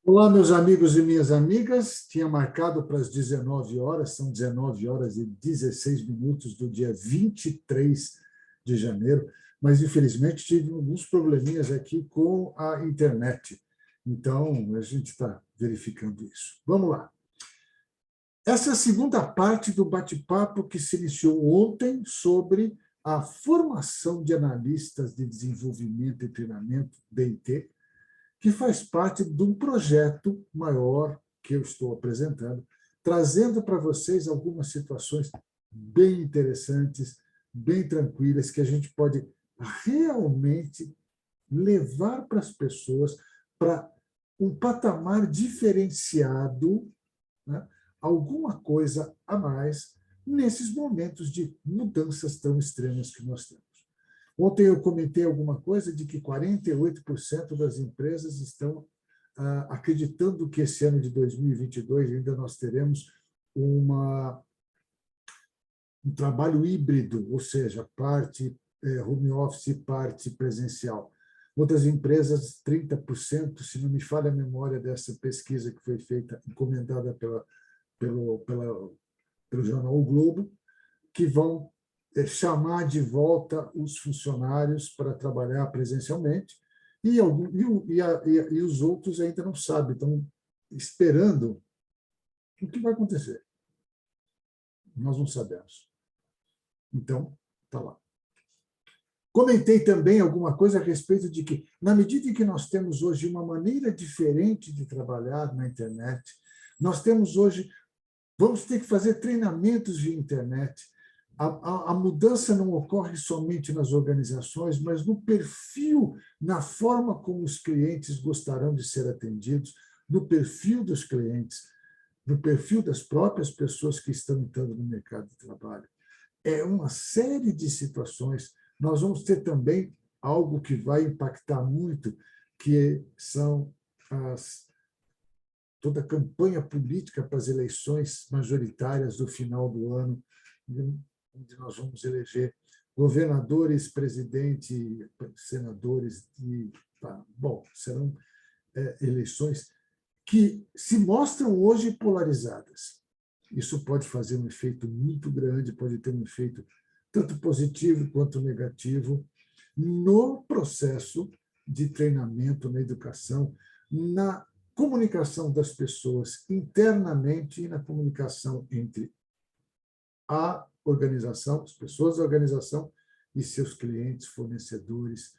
Olá, meus amigos e minhas amigas. Tinha marcado para as 19 horas, são 19 horas e 16 minutos do dia 23 de janeiro, mas infelizmente tive alguns probleminhas aqui com a internet. Então, a gente está verificando isso. Vamos lá. Essa é a segunda parte do bate-papo que se iniciou ontem sobre a formação de analistas de desenvolvimento e treinamento, DIT, que faz parte de um projeto maior que eu estou apresentando, trazendo para vocês algumas situações bem interessantes, bem tranquilas, que a gente pode realmente levar para as pessoas para um patamar diferenciado, né? Alguma coisa a mais nesses momentos de mudanças tão extremas que nós temos. Ontem eu comentei alguma coisa de que 48% das empresas estão acreditando que esse ano de 2022 ainda nós teremos um trabalho híbrido, ou seja, parte home office, parte presencial. Outras empresas, 30%, se não me falha a memória dessa pesquisa que foi feita, encomendada pelo jornal O Globo, que vão chamar de volta os funcionários para trabalhar presencialmente, e os outros ainda não sabem, estão esperando o que vai acontecer. Nós não sabemos. Então, está lá. Comentei também alguma coisa a respeito de que, na medida em que nós temos hoje uma maneira diferente de trabalhar na internet, nós temos hoje, vamos ter que fazer treinamentos via internet. A mudança não ocorre somente nas organizações, mas no perfil, na forma como os clientes gostarão de ser atendidos, no perfil dos clientes, no perfil das próprias pessoas que estão entrando no mercado de trabalho. É uma série de situações. Nós vamos ter também algo que vai impactar muito, que são toda a campanha política para as eleições majoritárias do final do ano, onde nós vamos eleger governadores, presidente, senadores, serão eleições que se mostram hoje polarizadas. Isso pode fazer um efeito muito grande, pode ter um efeito tanto positivo quanto negativo no processo de treinamento, na educação, na comunicação das pessoas internamente e na comunicação entre a organização, as pessoas da organização e seus clientes, fornecedores,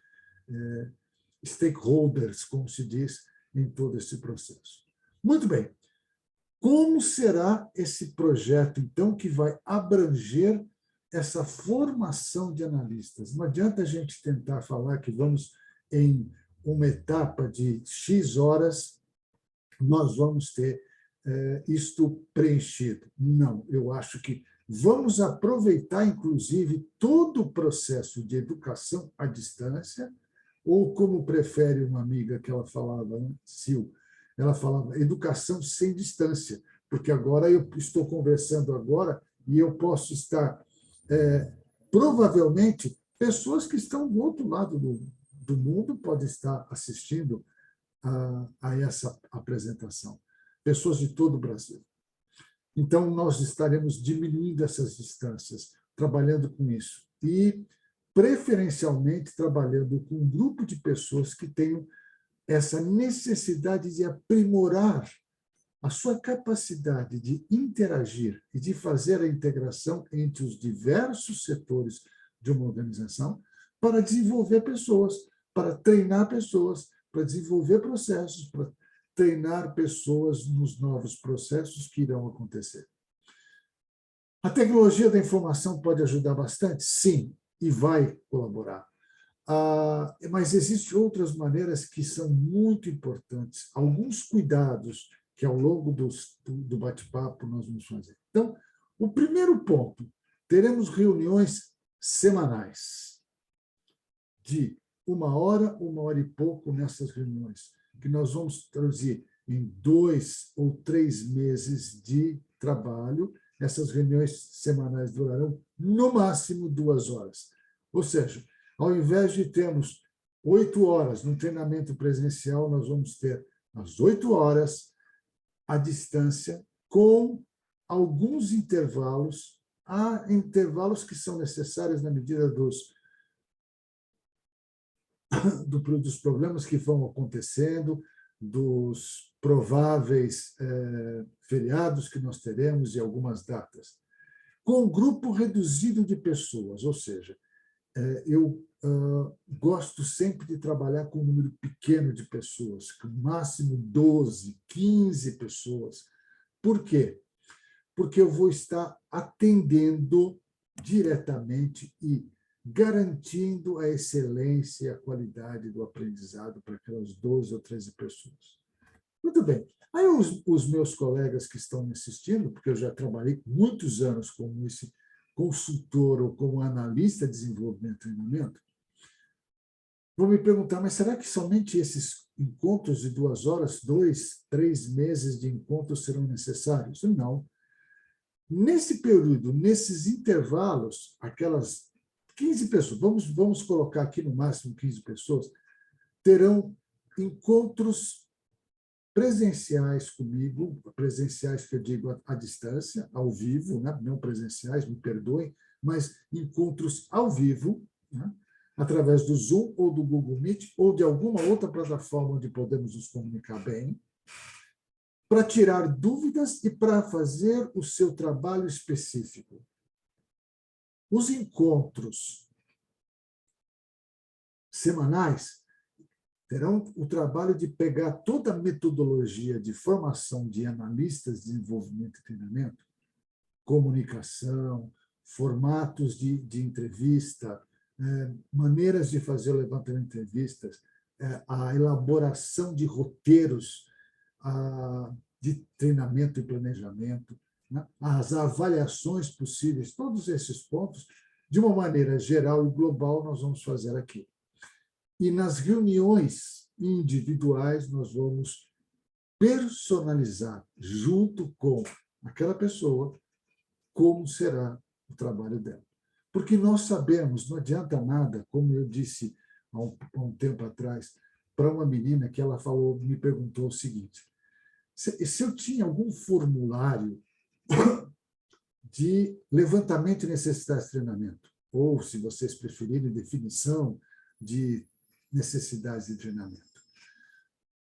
stakeholders, como se diz, em todo esse processo. Muito bem. Como será esse projeto, então, que vai abranger essa formação de analistas? Não adianta a gente tentar falar que vamos, em uma etapa de X horas, nós vamos ter isto preenchido. Não, eu acho que vamos aproveitar, inclusive, todo o processo de educação à distância, ou como prefere uma amiga que ela falava, né? Sil, ela falava educação sem distância, porque agora eu estou conversando agora e eu posso estar, provavelmente, pessoas que estão do outro lado do mundo podem estar assistindo a essa apresentação, pessoas de todo o Brasil. Então, nós estaremos diminuindo essas distâncias, trabalhando com isso. E, preferencialmente, trabalhando com um grupo de pessoas que tenham essa necessidade de aprimorar a sua capacidade de interagir e de fazer a integração entre os diversos setores de uma organização para desenvolver pessoas, para treinar pessoas, para desenvolver processos, para treinar pessoas nos novos processos que irão acontecer. A tecnologia da informação pode ajudar bastante? Sim, e vai colaborar. Mas existem outras maneiras que são muito importantes, alguns cuidados que ao longo do bate-papo nós vamos fazer. Então, o primeiro ponto, teremos reuniões semanais de 1 hora e pouco nessas reuniões, que nós vamos traduzir em 2 ou 3 meses de trabalho. Essas reuniões semanais durarão, no máximo, 2 horas. Ou seja, ao invés de termos 8 horas no treinamento presencial, nós vamos ter às 8 horas, à distância, com alguns intervalos. Há intervalos que são necessários na medida dos problemas que vão acontecendo, dos prováveis feriados que nós teremos e algumas datas. Com um grupo reduzido de pessoas, ou seja, eu gosto sempre de trabalhar com um número pequeno de pessoas, com máximo 12, 15 pessoas. Por quê? Porque eu vou estar atendendo diretamente e garantindo a excelência e a qualidade do aprendizado para aquelas 12 ou 13 pessoas. Muito bem. Aí os meus colegas que estão me assistindo, porque eu já trabalhei muitos anos como esse consultor ou como analista de desenvolvimento e treinamento, vão me perguntar, mas será que somente esses encontros de 2 horas, 2, 3 meses de encontros serão necessários? Não. Nesse período, nesses intervalos, aquelas 15 pessoas, vamos colocar aqui no máximo 15 pessoas, terão encontros presenciais comigo, presenciais que eu digo à distância, ao vivo, né? Não presenciais, me perdoem, mas encontros ao vivo, né? Através do Zoom ou do Google Meet ou de alguma outra plataforma onde podemos nos comunicar bem, para tirar dúvidas e para fazer o seu trabalho específico. Os encontros semanais terão o trabalho de pegar toda a metodologia de formação de analistas de desenvolvimento e treinamento, comunicação, formatos de entrevista, maneiras de fazer o levantamento de entrevistas, a elaboração de roteiros de treinamento e planejamento, né? As avaliações possíveis, todos esses pontos, de uma maneira geral e global, nós vamos fazer aqui. E nas reuniões individuais, nós vamos personalizar, junto com aquela pessoa, como será o trabalho dela. Porque nós sabemos, não adianta nada, como eu disse há um tempo atrás, para uma menina que ela falou, me perguntou o seguinte: se eu tinha algum formulário de levantamento de necessidades de treinamento, ou, se vocês preferirem, definição de necessidades de treinamento.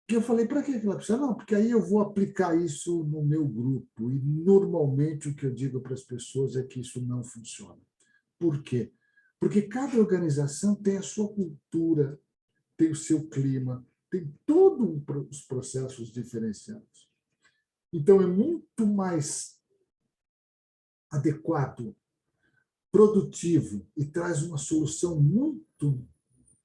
E eu falei, para que ela precisa? Não, porque aí eu vou aplicar isso no meu grupo. E, normalmente, o que eu digo para as pessoas é que isso não funciona. Por quê? Porque cada organização tem a sua cultura, tem o seu clima, tem todos os processos diferenciados. Então, é muito mais adequado, produtivo e traz uma solução muito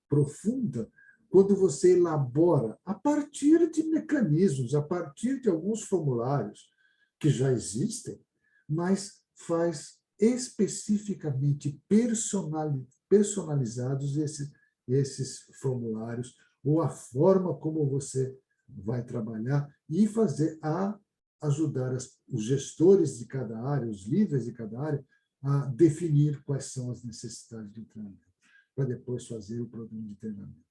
profunda quando você elabora a partir de mecanismos, a partir de alguns formulários que já existem, mas faz especificamente personalizados esses formulários, ou a forma como você vai trabalhar e ajudar os gestores de cada área, os líderes de cada área, a definir quais são as necessidades de treinamento, para depois fazer o programa de treinamento.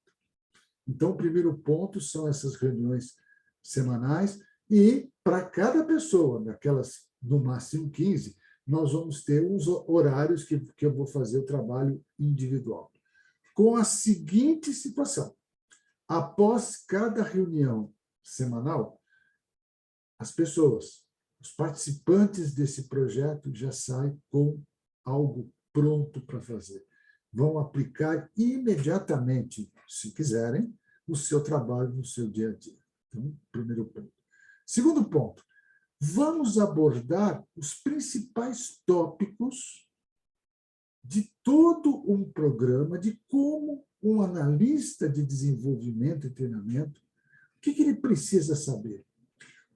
Então, o primeiro ponto são essas reuniões semanais, e para cada pessoa, daquelas no máximo 15, nós vamos ter uns horários que eu vou fazer o trabalho individual. Com a seguinte situação: após cada reunião semanal, as pessoas, os participantes desse projeto já saem com algo pronto para fazer. Vão aplicar imediatamente, se quiserem, o seu trabalho no seu dia a dia. Então, primeiro ponto. Segundo ponto, vamos abordar os principais tópicos de todo um programa, de como um analista de desenvolvimento e treinamento, o que ele precisa saber,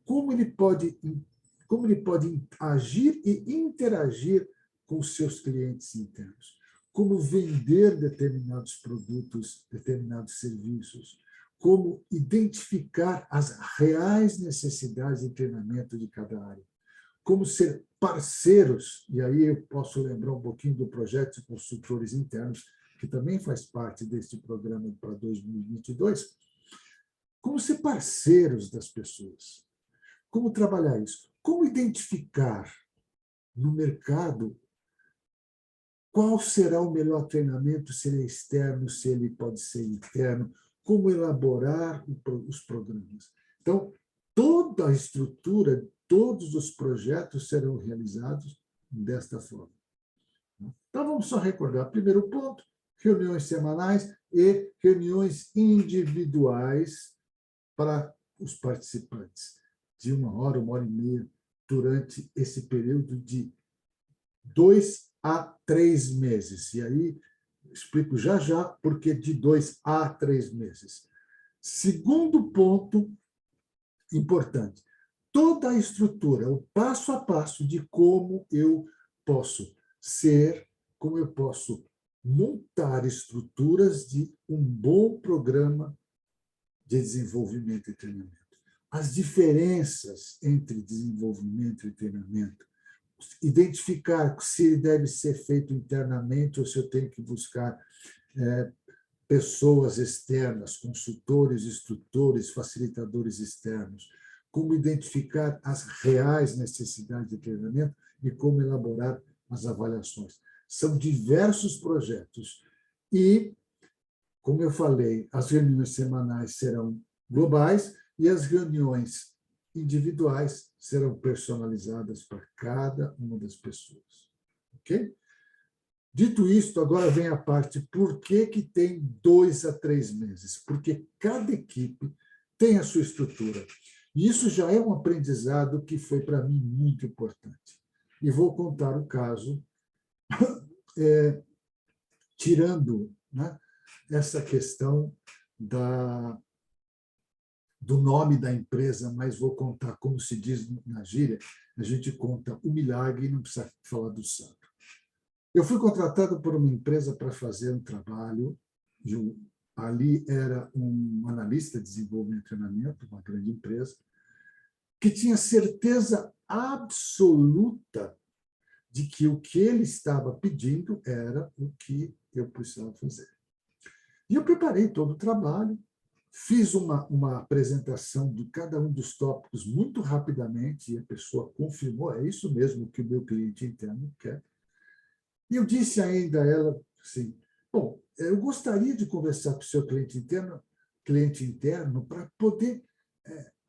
como ele pode agir e interagir com os seus clientes internos, como vender determinados produtos, determinados serviços, como identificar as reais necessidades de treinamento de cada área, como ser parceiros, e aí eu posso lembrar um pouquinho do projeto de consultores internos, que também faz parte deste programa para 2022, como como ser parceiros das pessoas. Como trabalhar isso? Como identificar no mercado qual será o melhor treinamento, se ele é externo, se ele pode ser interno, como elaborar os programas. Então, toda a estrutura, todos os projetos serão realizados desta forma. Então, vamos só recordar. Primeiro ponto, reuniões semanais e reuniões individuais para os participantes, de 1 hora e meia, durante esse período de 2 a 3 meses. E aí, explico já porque de 2 a 3 meses. Segundo ponto importante, toda a estrutura, o passo a passo de como eu posso ser, como eu posso montar estruturas de um bom programa de desenvolvimento e treinamento. As diferenças entre desenvolvimento e treinamento, identificar se ele deve ser feito internamente ou se eu tenho que buscar pessoas externas, consultores, instrutores, facilitadores externos, como identificar as reais necessidades de treinamento e como elaborar as avaliações. São diversos projetos e, como eu falei, as reuniões semanais serão globais e as reuniões individuais serão personalizadas para cada uma das pessoas. Ok? Dito isto, agora vem a parte por que tem 2 a 3 meses. Porque cada equipe tem a sua estrutura. E isso já é um aprendizado que foi, para mim, muito importante. E vou contar o caso, tirando, né, essa questão do nome da empresa, mas vou contar, como se diz na gíria, a gente conta o milagre e não precisa falar do santo. Eu fui contratado por uma empresa para fazer um trabalho, ali era um analista de desenvolvimento e treinamento, uma grande empresa, que tinha certeza absoluta de que o que ele estava pedindo era o que eu precisava fazer. E eu preparei todo o trabalho, fiz uma apresentação de cada um dos tópicos muito rapidamente, e a pessoa confirmou, é isso mesmo que o meu cliente interno quer. E eu disse ainda a ela assim, bom, eu gostaria de conversar com o seu cliente interno para poder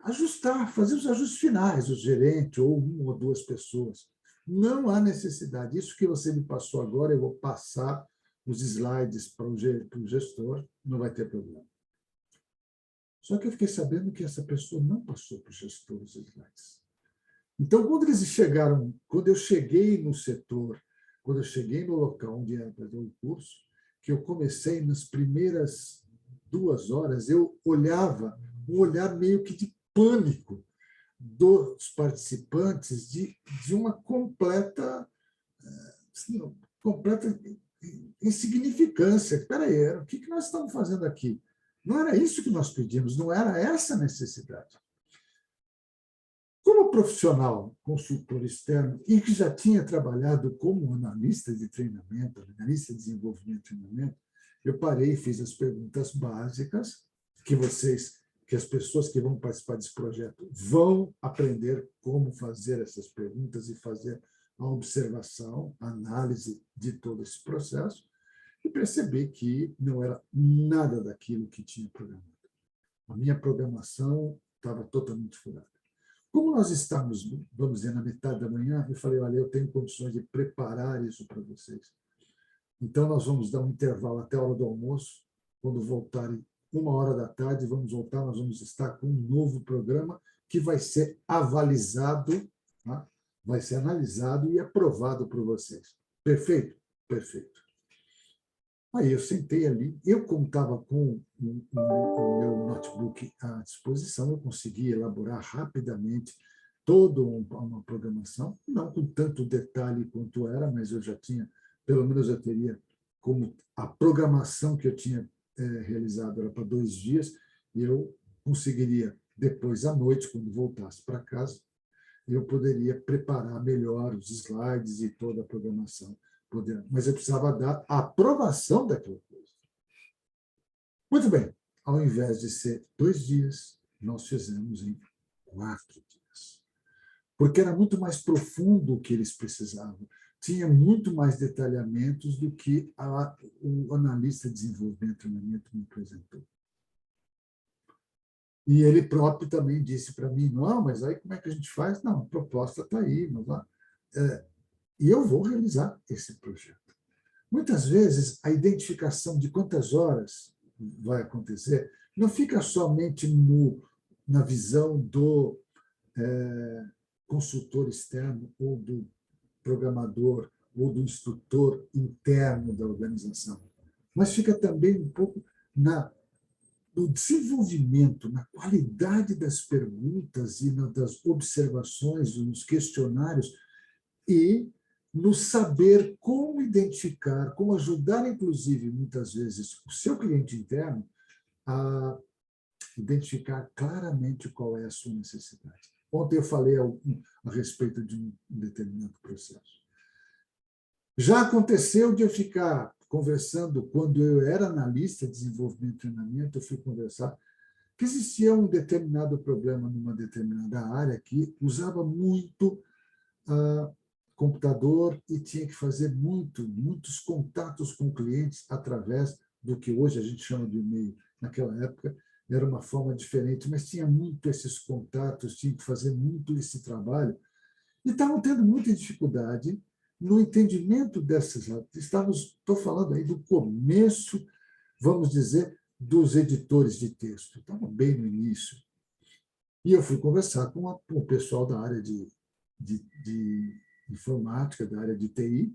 ajustar, fazer os ajustes finais, o gerente ou 1 ou 2 pessoas. Não há necessidade. Isso que você me passou agora, eu vou passar os slides para o gestor, não vai ter problema. Só que eu fiquei sabendo que essa pessoa não passou para o gestor os slides. Então, quando eu cheguei no setor, quando eu cheguei no local onde era para ter o curso, que eu comecei nas primeiras 2 horas, eu olhava um olhar meio que de pânico dos participantes de uma completa insignificância. Espera aí, o que nós estamos fazendo aqui? Não era isso que nós pedimos, não era essa a necessidade. Como profissional, consultor externo, e que já tinha trabalhado como analista de treinamento, analista de desenvolvimento e treinamento, eu parei e fiz as perguntas básicas que as pessoas que vão participar desse projeto vão aprender como fazer essas perguntas e fazer a observação, a análise de todo esse processo, e percebi que não era nada daquilo que tinha programado. A minha programação estava totalmente furada. Como nós estamos, vamos dizer, na metade da manhã, eu falei, olha, eu tenho condições de preparar isso para vocês. Então, nós vamos dar um intervalo até a hora do almoço. Quando voltarem 1 hora da tarde, vamos voltar, nós vamos estar com um novo programa que vai ser avalizado, tá? Vai ser analisado e aprovado por vocês. Perfeito? Perfeito. Aí eu sentei ali, eu como estava com o meu notebook à disposição, eu consegui elaborar rapidamente toda uma programação, não com tanto detalhe quanto era, mas eu já tinha, pelo menos eu teria como a programação que eu tinha realizado era para 2 dias, e eu conseguiria, depois à noite, quando voltasse para casa, eu poderia preparar melhor os slides e toda a programação. Mas eu precisava dar a aprovação daquela coisa. Muito bem, ao invés de ser 2 dias, nós fizemos em 4 dias. Porque era muito mais profundo o que eles precisavam. Tinha muito mais detalhamentos do que o analista de desenvolvimento e treinamento me apresentou. E ele próprio também disse para mim, não, mas aí como é que a gente faz? Não, a proposta está aí. E eu vou realizar esse projeto. Muitas vezes, a identificação de quantas horas vai acontecer não fica somente na visão do consultor externo ou do programador ou do instrutor interno da organização, mas fica também um pouco no desenvolvimento, na qualidade das perguntas e das observações, nos questionários e no saber como identificar, como ajudar, inclusive, muitas vezes, o seu cliente interno a identificar claramente qual é a sua necessidade. Ontem eu falei a respeito de um determinado processo. Já aconteceu de eu ficar conversando, quando eu era analista de desenvolvimento e treinamento, eu fui conversar que existia um determinado problema numa determinada área que usava muito computador e tinha que fazer muitos contatos com clientes através do que hoje a gente chama de e-mail. Naquela época era uma forma diferente, mas tinha muito esses contatos, tinha que fazer muito esse trabalho. E estavam tendo muita dificuldade no entendimento dessas. Estou falando aí do começo, vamos dizer, dos editores de texto. Estava bem no início. E eu fui conversar com o pessoal da área de informática, da área de TI,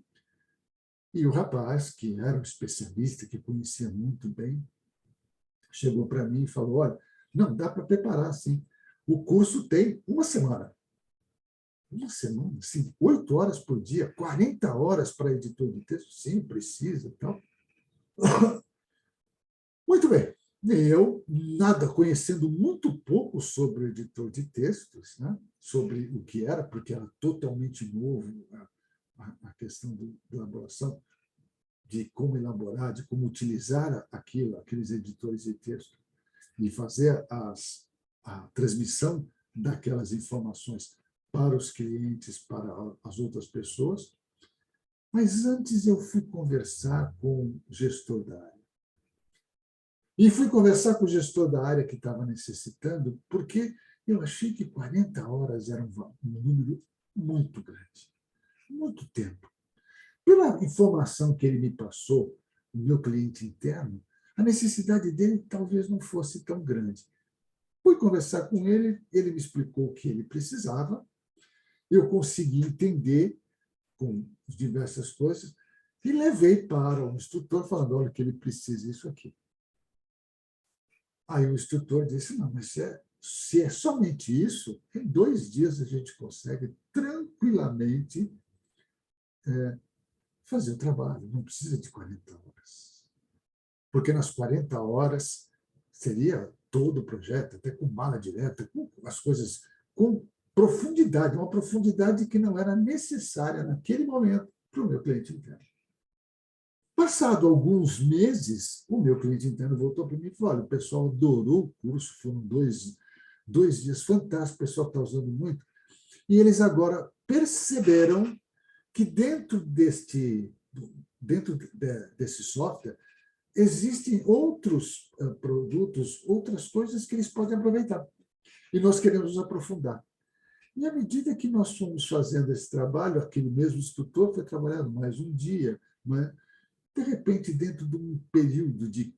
e o rapaz, que era um especialista, que conhecia muito bem, chegou para mim e falou, olha, não, dá para preparar, sim. O curso tem uma semana. Uma semana? Sim, 8 horas por dia, 40 horas para editor de texto? Sim, precisa. Então. Muito bem. Eu, conhecendo muito pouco sobre o editor de textos, né? Sobre o que era, porque era totalmente novo a questão da elaboração, de como elaborar, de como utilizar aqueles editores de texto e fazer a transmissão daquelas informações para os clientes, para as outras pessoas. Mas antes eu fui conversar com o gestor da área. E fui conversar com o gestor da área que estava necessitando, porque eu achei que 40 horas era um número muito grande, muito tempo. Pela informação que ele me passou, o meu cliente interno, a necessidade dele talvez não fosse tão grande. Fui conversar com ele, ele me explicou o que ele precisava, eu consegui entender com diversas coisas e levei para o instrutor falando, olha, que ele precisa disso aqui. Aí o instrutor disse, não, mas se é somente isso, em 2 dias a gente consegue tranquilamente fazer o trabalho, não precisa de 40 horas. Porque nas 40 horas seria todo o projeto, até com mala direta, com as coisas com profundidade, uma profundidade que não era necessária naquele momento para o meu cliente interno. Passado alguns meses, o meu cliente interno voltou para mim e falou, olha, o pessoal adorou o curso, foram 2 dias fantásticos, o pessoal está usando muito, e eles agora perceberam que dentro desse software existem outros produtos, outras coisas que eles podem aproveitar. E nós queremos nos aprofundar. E à medida que nós fomos fazendo esse trabalho, aquele mesmo instrutor foi trabalhando mais um dia, né? De repente, dentro de um período de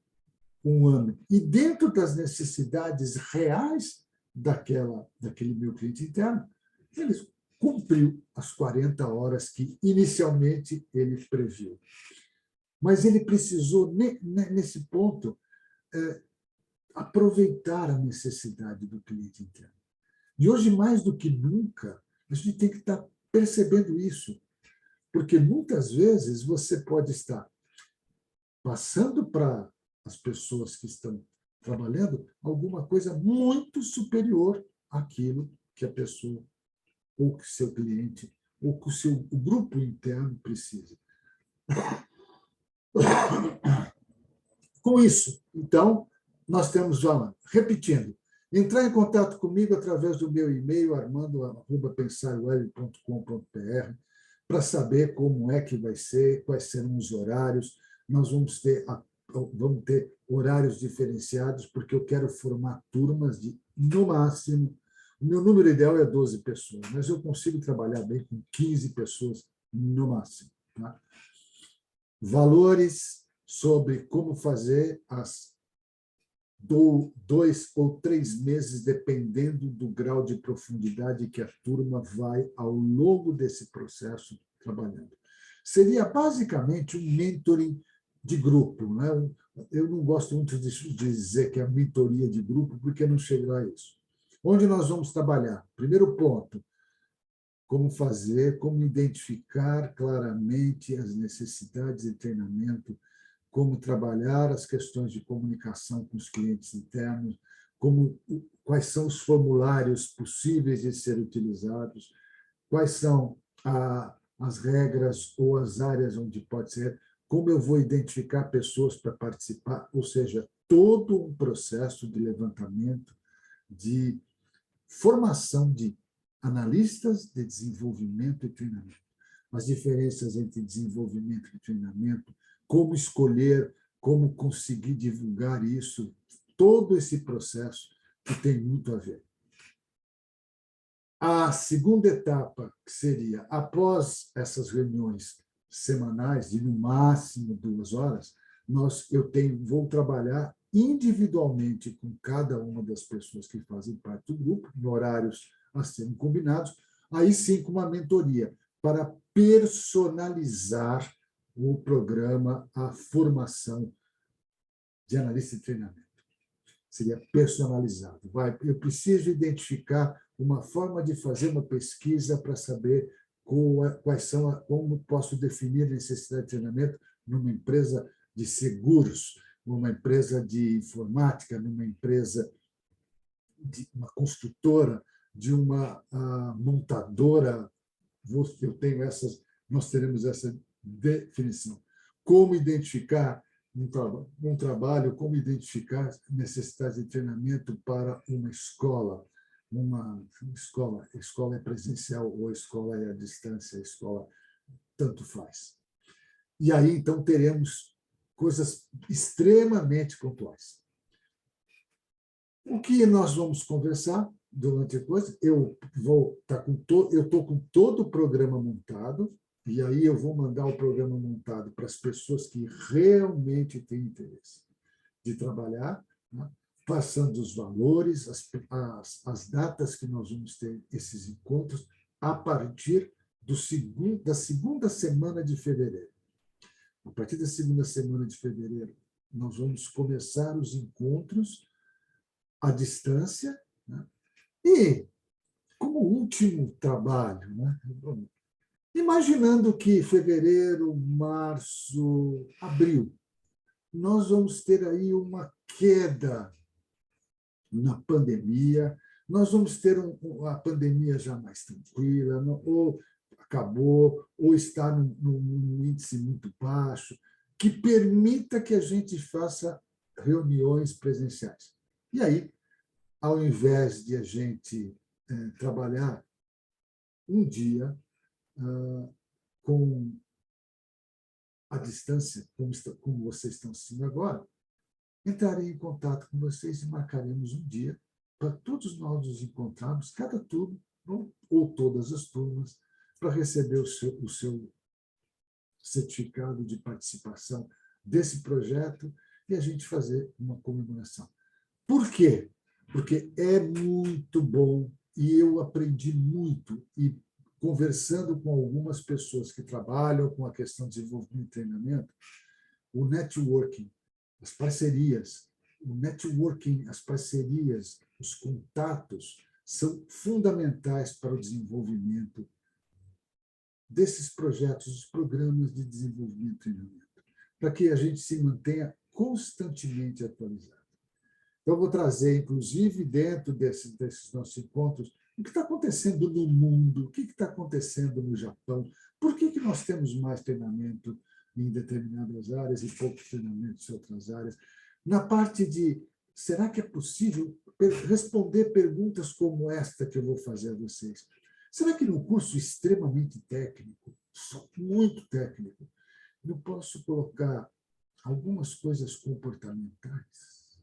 1 ano, e dentro das necessidades reais daquele meu cliente interno, ele cumpriu as 40 horas que inicialmente ele previu. Mas ele precisou, nesse ponto, aproveitar a necessidade do cliente interno. E hoje, mais do que nunca, a gente tem que estar percebendo isso, porque muitas vezes você pode estar passando para as pessoas que estão trabalhando alguma coisa muito superior àquilo que a pessoa, ou que seu cliente, ou que o grupo interno precisa. Com isso, então, nós temos, repetindo, Entrar em contato comigo através do meu e-mail, armando@pensarweb.com.br, para saber como é que vai ser, quais serão os horários. Nós vamos ter horários diferenciados, porque eu quero formar turmas de, no máximo, o meu número ideal é 12 pessoas, mas eu consigo trabalhar bem com 15 pessoas no máximo. Tá? Valores sobre como fazer as 2 ou 3 meses, dependendo do grau de profundidade que a turma vai, ao longo desse processo, trabalhando. Seria basicamente um mentoring de grupo. Né? Eu não gosto muito de dizer que é mentoria de grupo, porque não chega a isso. Onde nós vamos trabalhar? Primeiro ponto, como fazer, como identificar claramente as necessidades de treinamento, como trabalhar as questões de comunicação com os clientes internos, quais são os formulários possíveis de ser utilizados, quais são as regras ou as áreas onde pode ser, como eu vou identificar pessoas para participar, ou seja, todo um processo de levantamento, de formação de analistas de desenvolvimento e treinamento. As diferenças entre desenvolvimento e treinamento, como escolher, como conseguir divulgar isso, todo esse processo que tem muito a ver. A segunda etapa, que seria, após essas reuniões semanais, de no máximo 2 horas, vou trabalhar individualmente com cada uma das pessoas que fazem parte do grupo, em horários a serem combinados, aí sim com uma mentoria, para personalizar o programa, a formação de analista de treinamento. Seria personalizado. Eu preciso identificar uma forma de fazer uma pesquisa para saber como posso definir a necessidade de treinamento numa empresa de seguros, numa empresa de informática, numa empresa de uma construtora, de uma montadora. Nós teremos essa definição. Como identificar um trabalho, como identificar necessidades de treinamento para uma escola. Escola é presencial ou escola é à distância, escola tanto faz. E aí, então, teremos coisas extremamente pontuais. O que nós vamos conversar durante a coisa? Eu estou com todo o programa montado, e aí eu vou mandar o programa montado para as pessoas que realmente têm interesse de trabalhar, né? Passando os valores, as datas que nós vamos ter esses encontros, a partir da segunda semana de fevereiro. A partir da segunda semana de fevereiro, nós vamos começar os encontros à distância, né? E, como último trabalho, né? Imaginando que fevereiro, março, abril, nós vamos ter aí uma queda na pandemia, nós vamos ter a pandemia já mais tranquila, ou acabou, ou está num índice muito baixo, que permita que a gente faça reuniões presenciais. E aí, ao invés de a gente trabalhar um dia com a distância, como vocês estão assistindo agora, entrarei em contato com vocês e marcaremos um dia para todos nós nos encontrarmos, cada turma, ou todas as turmas, para receber o seu certificado de participação desse projeto e a gente fazer uma comemoração. Por quê? Porque é muito bom e eu aprendi muito, e conversando com algumas pessoas que trabalham com a questão de desenvolvimento e treinamento, o networking, as parcerias, as parcerias, os contatos são fundamentais para o desenvolvimento desses projetos, dos programas de desenvolvimento e treinamento, para que a gente se mantenha constantemente atualizado. Então, eu vou trazer, inclusive, dentro desses nossos encontros, o que está acontecendo no mundo, o que está acontecendo no Japão, por que nós temos mais treinamento em determinadas áreas e poucos treinamentos em outras áreas. Na parte de será que é possível responder perguntas como esta que eu vou fazer a vocês? Será que num curso extremamente técnico, muito técnico, eu posso colocar algumas coisas comportamentais?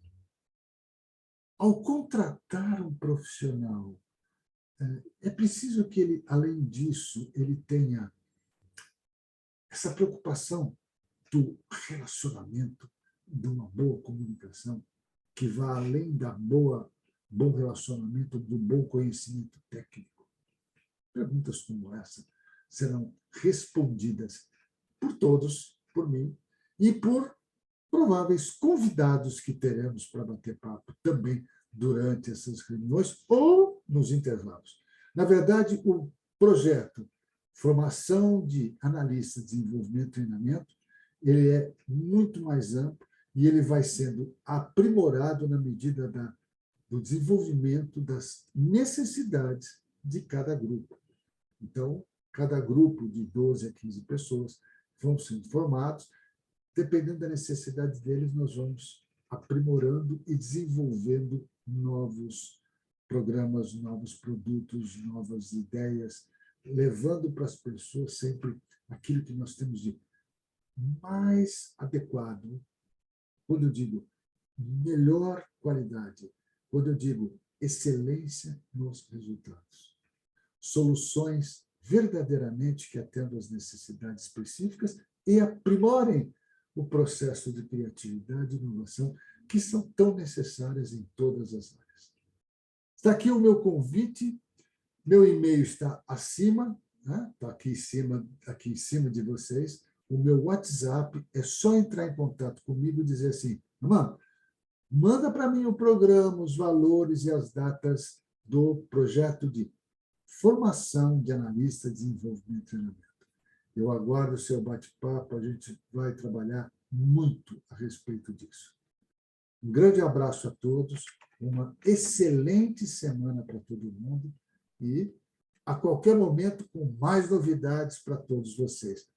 Ao contratar um profissional, é preciso que ele, além disso, ele tenha essa preocupação do relacionamento, de uma boa comunicação, que vá além da bom relacionamento, do bom conhecimento técnico. Perguntas como essa serão respondidas por todos, por mim, e por prováveis convidados que teremos para bater papo também durante essas reuniões ou nos intervalos. Na verdade, o projeto Formação de Analistas de Desenvolvimento e Treinamento, ele é muito mais amplo e ele vai sendo aprimorado na medida do desenvolvimento das necessidades de cada grupo. Então, cada grupo de 12 a 15 pessoas vão sendo formados. Dependendo da necessidade deles, nós vamos aprimorando e desenvolvendo novos programas, novos produtos, novas ideias, levando para as pessoas sempre aquilo que nós temos de mais adequado. Quando eu digo melhor qualidade, quando eu digo excelência nos resultados. Soluções verdadeiramente que atendam às necessidades específicas e aprimorem o processo de criatividade e inovação que são tão necessárias em todas as áreas. Está aqui o meu convite, meu e-mail está acima, né? Está aqui em cima de vocês. O meu WhatsApp é só entrar em contato comigo e dizer assim, mano, manda para mim o programa, os valores e as datas do projeto de formação de analista de desenvolvimento e treinamento. Eu aguardo o seu bate-papo, a gente vai trabalhar muito a respeito disso. Um grande abraço a todos, uma excelente semana para todo mundo e, a qualquer momento, com mais novidades para todos vocês.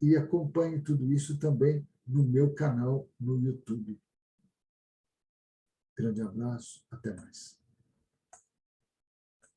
E acompanhe tudo isso também no meu canal no YouTube. Grande abraço, até mais.